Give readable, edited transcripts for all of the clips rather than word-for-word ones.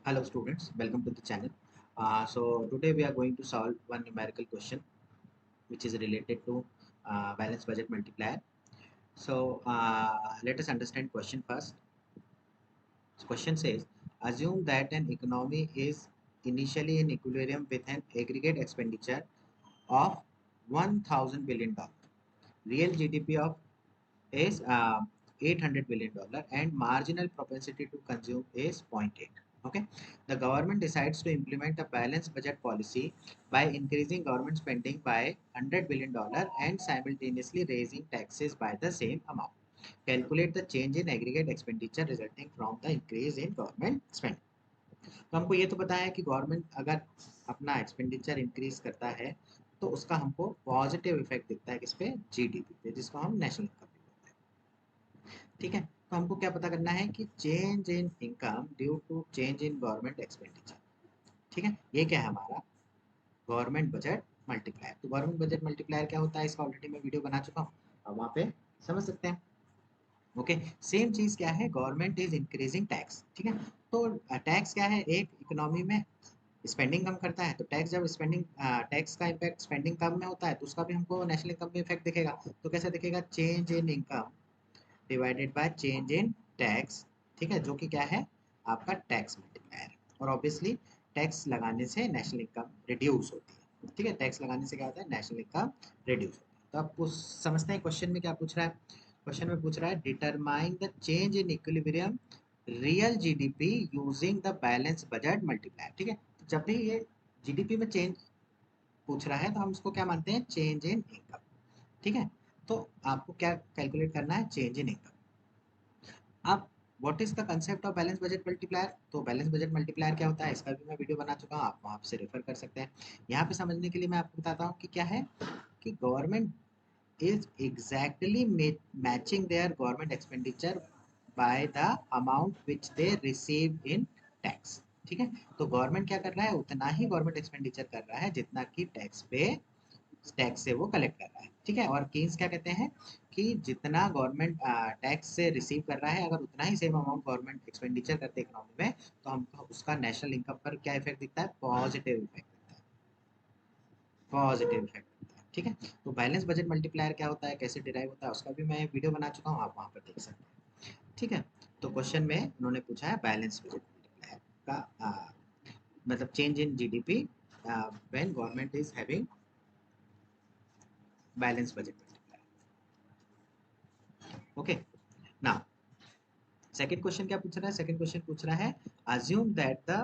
Hello students, welcome to the channel. So today we are going to solve one numerical question which is related to balance budget multiplier. So let us understand question first. So question says, assume that an economy is initially in equilibrium with an aggregate expenditure of $1,000 billion. Real GDP of is $800 billion and marginal propensity to consume is zero point 0.8. Okay, the government decides to implement a balanced budget policy by increasing government spending by $100 billion and simultaneously raising taxes by the same amount. Calculate the change in aggregate expenditure resulting from the increase in government spending. तो हमको ये तो पता है कि government अगर अपना expenditure increase करता है तो उसका हमको पॉजिटिव इफेक्ट दिखता है किस पे, जीडीपी पे, जिसको हम नेशनल इनकम बोलते हैं। ठीक है, तो हमको क्या पता करना है कि change in income due to change in government expenditure. ठीक है, ये क्या है हमारा गवर्नमेंट बजट मल्टीप्लायर। तो गवर्नमेंट बजट मल्टीप्लायर क्या होता है, इसका ऑलरेडी मैं वीडियो बना चुका हूँ, अब वहाँ पे समझ सकते हैं। ओके, सेम चीज क्या है, गवर्नमेंट इज इंक्रीजिंग टैक्स। ठीक है, तो टैक्स क्या है, एक इकोनॉमी में स्पेंडिंग कम करता है, तो टैक्स जब स्पेंडिंग टैक्स का इम्पैक्ट स्पेंडिंग कम में होता है तो उसका भी हमको नेशनल इनकम में इफेक्ट दिखेगा। तो कैसे दिखेगा, change in income divided by change in tax. ठीक है, जो कि क्या है आपका टैक्स मल्टीप्लायर। और ऑब्वियसली टैक्स लगाने से नेशनल इनकम रिड्यूस होती है। ठीक है, टैक्स लगाने से क्या होता है, नेशनल इनकम रिड्यूस होती है। तो आप उस समझते हैं क्वेश्चन में क्या पूछ रहा है। क्वेश्चन में पूछ रहा है determine the change in equilibrium real GDP using the balance budget multiplier. ठीक है, तो जब भी ये जीडीपी में चेंज पूछ रहा है तो हम उसको क्या मानते हैं, चेंज इन इनकम। ठीक है, तो आपको क्या कैलकुलेट करना है, चेंज इन इनकम। अब what is the concept of balance budget multiplier. तो बैलेंस बजट मल्टीप्लायर क्या होता है, इसका भी मैं वीडियो बना चुका हूँ, आप वहाँ से रेफर कर सकते हैं। यहाँ पे समझने के लिए मैं आपको बताता हूँ कि क्या है, कि government is exactly matching their government expenditure by the amount which they receive in tax। ठीक है, तो गवर्नमेंट क्या कर रहा है, उतना ही गवर्नमेंट एक्सपेंडिचर कर रहा है जितना कि टैक्स से वो कलेक्ट कर रहा है। ठीक है, और केन्स क्या कहते हैं कि जितना गवर्नमेंट टैक्स से रिसीव कर रहा है, अगर उतना ही सेम अमाउंट गवर्नमेंट एक्सपेंडिचर करते हैं इकोनॉमी में, तो हमको उसका नेशनल इनकम पर क्या इफेक्ट दिखता है, पॉजिटिव इफेक्ट दिखता है, पॉजिटिव इफेक्ट दिखता है। ठीक है, तो बैलेंस बजट मल्टीप्लायर क्या होता है, कैसे डिराइव होता है, उसका भी मैं वीडियो बना चुका हूँ, आप वहाँ पर देख सकते हैं। ठीक है, तो क्वेश्चन में उन्होंने पूछा है बैलेंस बजट मल्टीप्लायर का मतलब change in GDP when government is having balance budget multiplier. Okay, now second question क्या पूछ रहा है, सेकंड क्वेश्चन पूछ रहा है assume that the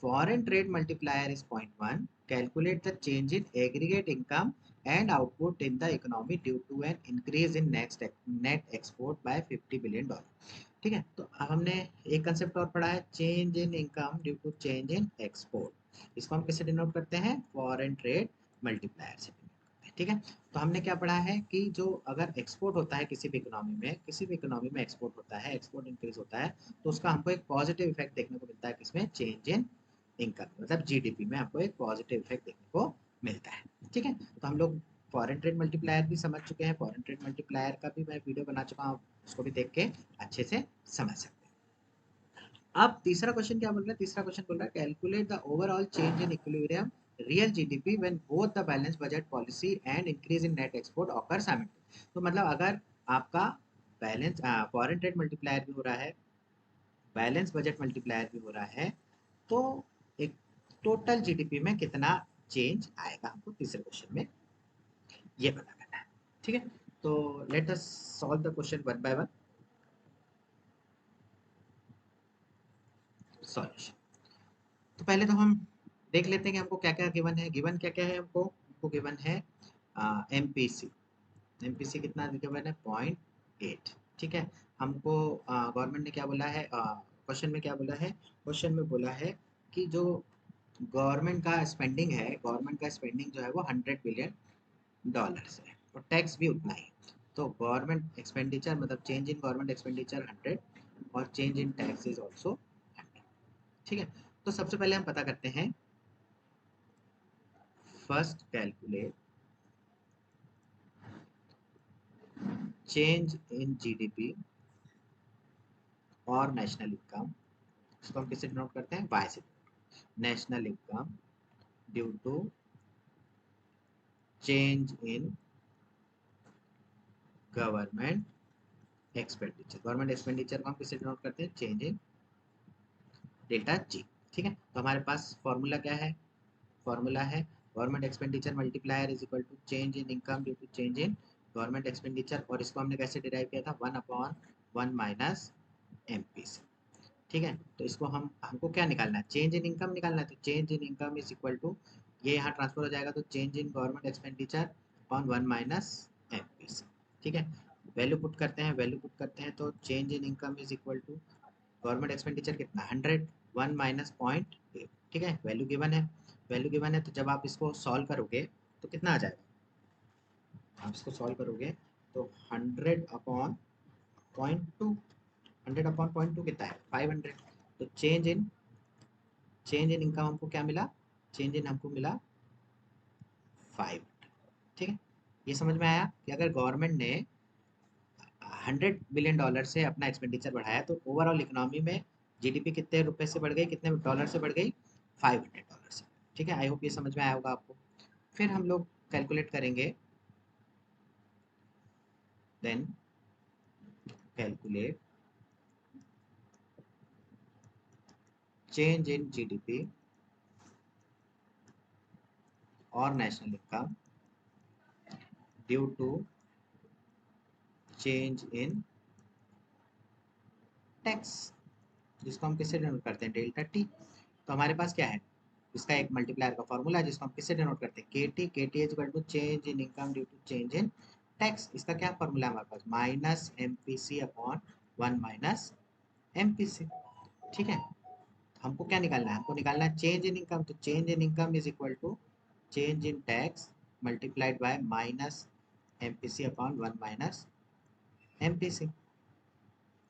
foreign trade multiplier is 0.1, calculate the change in aggregate income and output in the economy due to an increase in net export by $50 billion। ठीक है, तो अब हमने एक कंसेप्ट और पढ़ा है, change in income due to change in export. इसको हम कैसे डिनोट करते हैं, फॉरेन ट्रेड मल्टीप्लायर से denote करते हैं। ठीक है, तो हमने क्या पढ़ा है कि जो अगर एक्सपोर्ट होता है किसी भी इकोनॉमी में, किसी भी इकोनॉमी में एक्सपोर्ट होता है, एक्सपोर्ट इंक्रीज होता है, तो उसका हमको एक पॉजिटिव इफेक्ट देखने को मिलता है, किसमें, चेंज इन इनकम, मतलब जीडीपी में हमको एक पॉजिटिव इफेक्ट देखने को मिलता है। ठीक है, तो हम लोग फॉरेन ट्रेड मल्टीप्लायर भी समझ चुके हैं, फॉरेन ट्रेड मल्टीप्लायर का भी मैं वीडियो बना चुका हूँ, उसको भी देख के अच्छे से समझ सकते हैं। अब तीसरा क्वेश्चन क्या बोल रहा है, तीसरा क्वेश्चन बोल रहा है calculate the overall change in equilibrium real GDP when both the balance budget policy and increase in net export occur simultaneously. तो मतलब अगर आपका बैलेंस फॉरेन ट्रेड मल्टीप्लायर भी हो रहा है, बैलेंस बजट मल्टीप्लायर भी हो रहा है, तो एक टोटल जीडीपी में कितना चेंज आएगा, हमको तीसरे क्वेश्चन में ये पता करना है। ठीक है, तो let us solve the question one by one. Solution, तो पहले तो हम देख लेते हैं कि हमको क्या क्या गिवन है। गिवन क्या क्या है, हमको गिवन है एमपीसी। एमपीसी कितना गिवन है, 0.8। ठीक है, हमको गवर्नमेंट ने क्या बोला है, क्वेश्चन में क्या बोला है, क्वेश्चन में बोला है कि जो गवर्नमेंट का स्पेंडिंग है, गवर्नमेंट का स्पेंडिंग जो है वो $100 बिलियन है और टैक्स भी उतना ही। तो गवर्नमेंट एक्सपेंडिचर मतलब चेंज इन गवर्नमेंट एक्सपेंडिचर 100 और change in tax is also 100। ठीक है, तो सबसे पहले हम पता करते हैं, first calculate change in GDP और नेशनल इनकम इसको हम किससे डिनोट करते हैं? वाई से। National income due to change in government expenditure. Government expenditure को हम किससे डिनोट करते हैं? Change in delta G. ठीक है, तो हमारे पास फॉर्मूला क्या है? फॉर्मूला है government expenditure multiplier is equal to change in income due to change in government expenditure, और इसको हमने कैसे डिराइव किया था? 1/1 माइनस एमपीसी। ठीक है, तो इसको हमको क्या निकालना है? चेंज इन इनकम निकालना है। तो change in income is equal to, ये यहाँ ट्रांसफर हो जाएगा, तो change in government expenditure upon 1 minus MPC. ठीक है, वैल्यू पुट करते हैं, वैल्यू पुट करते हैं, तो change in income is equal to government expenditure कितना? 100, 1 माइनस 0.8। ठीक है, वैल्यू गिवन है, वैल्यू गिवन है, तो जब आप इसको सॉल्व करोगे तो कितना आ जाएगा? आप इसको सॉल्व करोगे तो 100 अपॉन 0.2, 100 अपॉन 0.2 कितना है? 500। तो चेंज इन इनकम हमको क्या मिला? चेंज इन हमको मिला 500। ठीक है, ये समझ में आया कि अगर गवर्नमेंट ने $100 बिलियन से अपना एक्सपेंडिचर बढ़ाया तो ओवरऑल इकोनॉमी में जीडीपी कितने रुपए से बढ़ गई, कितने डॉलर से बढ़ गई? $500 से। ठीक है, आई होप ये समझ में आया होगा आपको। फिर हम लोग कैलकुलेट करेंगे, then calculate change in GDP और national income due to change in tax, जिसको हम किससे डिनोट करते हैं? Delta T. तो हमारे पास क्या है? इसका एक मल्टीप्लायर का फॉर्मूला है जिसको हम किससे डिनोट करते हैं? K T is equal to change in income due to change in tax. इसका क्या फॉर्मूला है हमारे पास? Minus M P C upon 1 minus M P C. ठीक है, हमको क्या निकालना है? हमको निकालना है चेंज इन इनकम। तो change in income is equal to change in tax multiplied by minus M P C upon 1 minus M P C.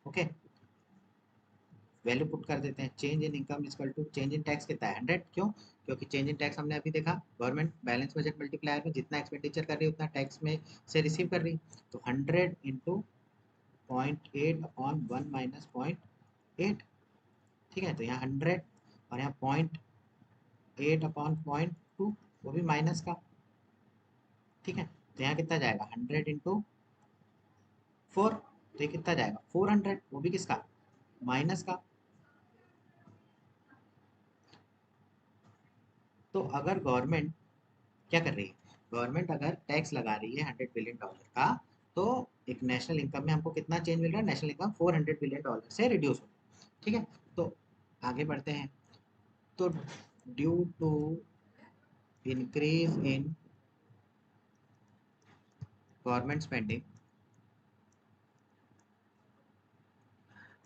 Okay, value put कर देते हैं। Change in income equal to change in tax कितना है? 100। क्यों? क्योंकि change in tax हमने अभी देखा, गवर्नमेंट बैलेंस बजट मल्टीप्लायर में जितना एक्सपेंडिचर कर रही है उतना टैक्स में से रिसीव कर रही। तो 100 इंटू 0.8 अपॉन 1 माइनस 0.8। ठीक है, तो यहाँ 100 और यहाँ 0.8 अपॉन 0.2, वो भी माइनस का। ठीक है, तो यहाँ कितना जाएगा? 100 इंटू 4, तो ये कितना जाएगा? 400, वो भी किसका? माइनस का। तो अगर गवर्नमेंट क्या कर रही है? गवर्नमेंट अगर टैक्स लगा रही है $100 बिलियन का, तो एक नेशनल इनकम में हमको कितना चेंज मिल रहा है? नेशनल इनकम $400 बिलियन से रिड्यूस हो रही है। ठीक है, तो आगे बढ़ते हैं। तो due to increase in government spending,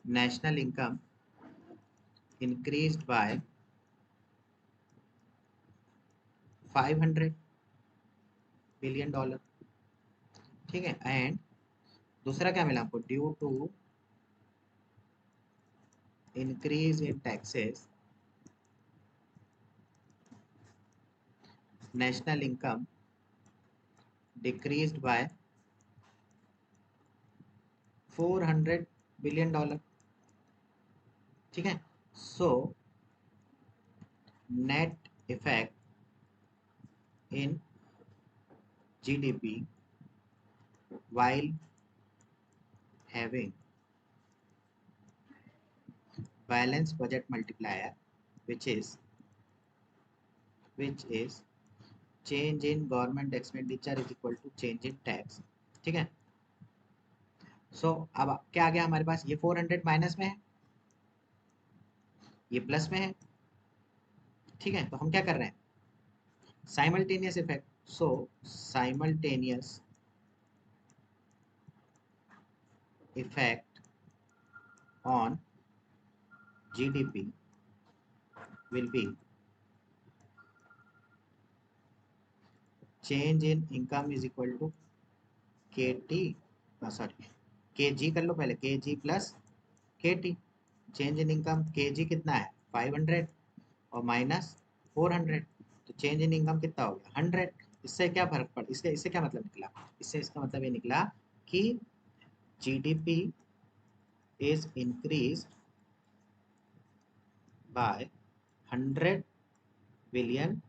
national income increased by $500 billion. ठीक है, एंड दूसरा क्या मिला हमको? Due to increase in taxes, national income decreased by $400 billion. ठीक है, so net effect in GDP while having balance budget multiplier, which is change in government expenditure is equal to change in tax। ठीक है, सो अब क्या आ गया हमारे पास? ये 400 minus में है, ये प्लस में है। ठीक है, तो हम क्या कर रहे हैं? Simultaneous effect. So simultaneous effect on GDP will be change in income is equal to KT, sorry KG कर लो पहले, KG plus KT। Change in income KG कितना है? 500 और माइनस 400, तो चेंज इन इनकम कितना हो गया? 100। इससे क्या फर्क पड़, इससे क्या मतलब निकला? इससे इसका मतलब ये निकला कि GDP is increase by $100 billion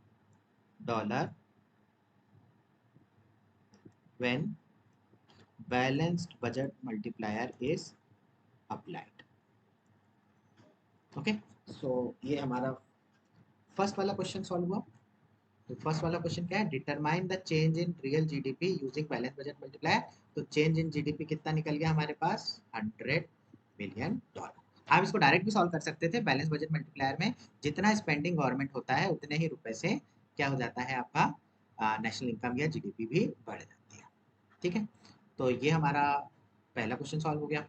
when balanced budget multiplier is applied. Okay, so ये हमारा फर्स्ट वाला क्वेश्चन सॉल्व हुआ। तो फर्स्ट वाला क्वेश्चन क्या है, determine the change in real GDP using balance budget multiplier. तो चेंज इन जीडीपी कितना निकल गया हमारे पास, $100। आप इसको डायरेक्ट भी सॉल्व कर सकते थे। बैलेंस बजट मल्टीप्लायर में जितना स्पेंडिंग गवर्नमेंट होता है उतने ही रुपए से क्या हो जाता है, आपका नेशनल इनकम या जीडीपी भी बढ़ जाती है। ठीक है, तो ये हमारा पहला क्वेश्चन सॉल्व हो गया।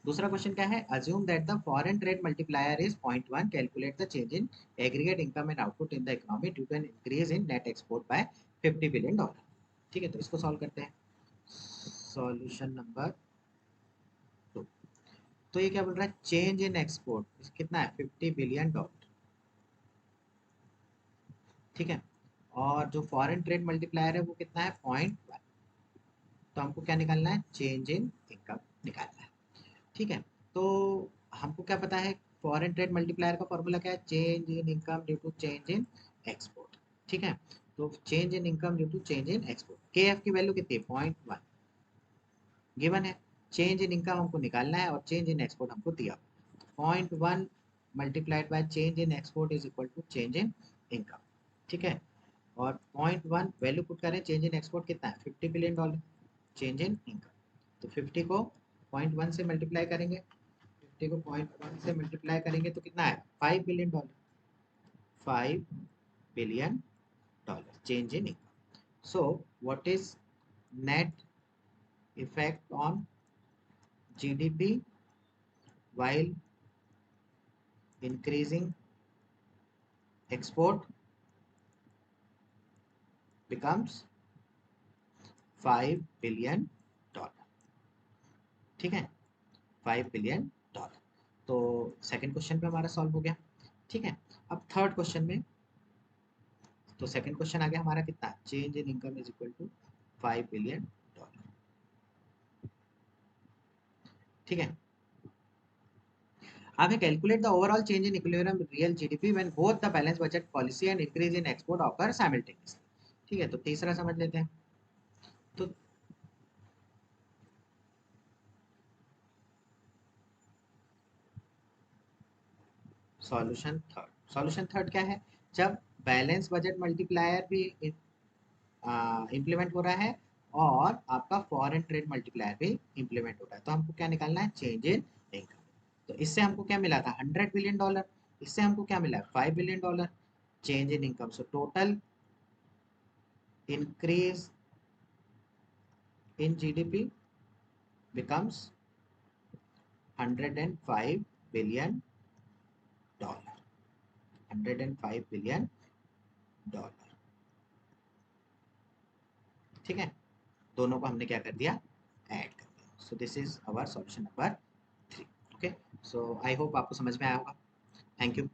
दूसरा क्वेश्चन क्या है, assume that the foreign trade multiplier is 0.1, calculate the change in aggregate income and output in the economy due to an increase in net export by $50 billion. ठीक है, तो इसको सॉल्व करते हैं। Solution number 2। तो ये क्या बोल रहा है, चेंज इन एक्सपोर्ट कितना है, $50 बिलियन। ठीक है, और जो फॉरेन ट्रेड मल्टीप्लायर है वो कितना है, 0.1। तो हमको क्या निकालना है, चेंज इन इनकम निकालना है। ठीक है, तो हमको क्या पता है, फॉरेन ट्रेड मल्टीप्लायर का फॉर्मूला क्या है, change in income due to change in export. ठीक है, तो change in income due to change in export, K F की वैल्यू कितनी है, 0.1 गिवन है। चेंज इन इनकम हमको निकालना है और चेंज इन एक्सपोर्ट हमको दिया। 0.1 multiplied by change in export is equal to change in income. ठीक है, और 0.1 वैल्यू पुट करें, चेंज इन एक्सपोर्ट कितना है, $50 बिलियन। चेंज इन इनकम, तो 50 को 0.1 से मल्टीप्लाई करेंगे, 50 को 0.1 से मल्टीप्लाई करेंगे तो कितना है, $5 billion. $5 billion change in income. So what is net effect on GDP while increasing export becomes $5 billion. ठीक है, $5 बिलियन। तो सेकंड क्वेश्चन पे हमारा सॉल्व हो गया। ठीक है, अब थर्ड क्वेश्चन में, तो सेकंड क्वेश्चन आ गया हमारा कितना, change in income is equal to $5 billion. ठीक है, आगे calculate the overall change in equilibrium real GDP when both the balance budget policy and increase in export occur simultaneously. ठीक है, तो तीसरा समझ लेते हैं। तो सॉल्यूशन थर्ड क्या है, जब बैलेंस बजट मल्टीप्लायर भी इम्प्लीमेंट हो रहा है और आपका फॉरेन ट्रेड मल्टीप्लायर भी इम्प्लीमेंट हो रहा है, तो हमको क्या निकालना है, चेंज इन इनकम। तो इससे हमको क्या मिला था, $100 बिलियन। इससे हमको क्या मिला है, $5 billion change in income. So total increase in GDP becomes $105 billion. $105 billion. ठीक है, दोनों को हमने क्या कर दिया, ऐड कर दिया। So this is our solution number 3। Okay, so I hope आपको समझ में आया होगा। Thank you.